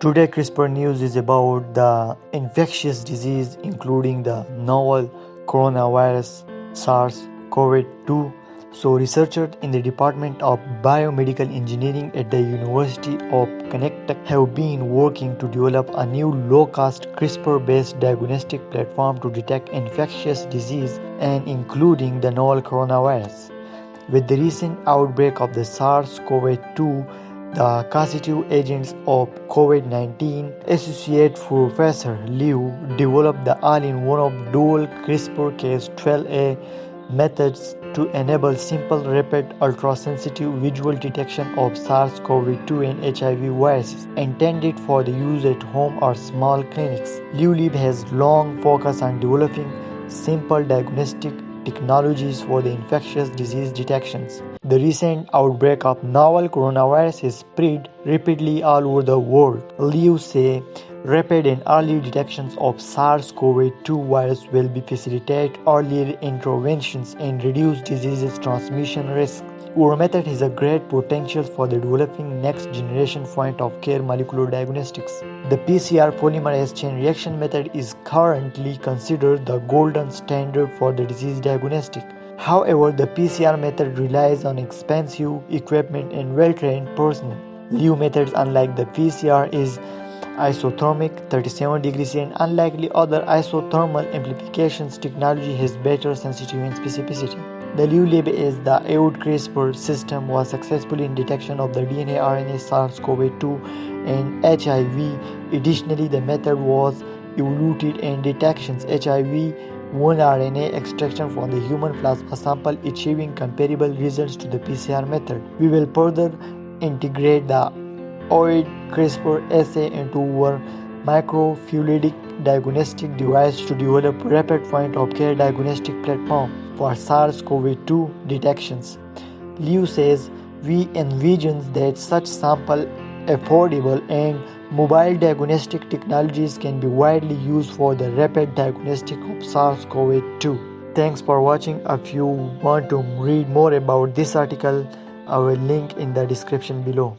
Today CRISPR news is about the infectious disease including the novel coronavirus SARS-CoV-2. So researchers in the Department of Biomedical Engineering at the University of Connecticut have been working to develop a new low-cost CRISPR-based diagnostic platform to detect infectious disease and including the novel coronavirus. With the recent outbreak of the SARS-CoV-2, the causative agents of COVID-19, Associate Professor Liu developed the all-in-one dual CRISPR-Cas12a methods to enable simple, rapid, ultra-sensitive visual detection of SARS-CoV-2 and HIV viruses, intended for the use at home or small clinics. Liu Lab has long focused on developing simple diagnostic technologies for the infectious disease detections. The recent outbreak of novel coronavirus has spread rapidly all over the world. Liu says rapid and early detections of SARS-CoV-2 virus will be facilitate earlier interventions and reduce disease transmission risk. Our method has a great potential for the developing next generation point-of-care molecular diagnostics. The PCR polymerase chain reaction method is currently considered the golden standard for the disease diagnostic. However, the PCR method relies on expensive equipment and well-trained personnel. Liu methods, unlike the PCR, is isothermic 37 degrees and unlike other isothermal amplifications technology has better sensitivity and specificity. The Liu Lab is the AUD CRISPR system was successful in detection of the DNA RNA SARS-CoV-2 and HIV. Additionally, the method was evaluated in detections HIV-1 RNA extraction from the human plasma sample, achieving comparable results to the PCR method. We will further integrate the AUD CRISPR assay into our microfluidic diagnostic device to develop rapid point-of-care diagnostic platform for SARS-CoV-2 detections. Liu says we envision that such sample affordable and mobile diagnostic technologies can be widely used for the rapid diagnostic of SARS-CoV-2. Thanks for watching. If you want to read more about this article, I will link in the description below.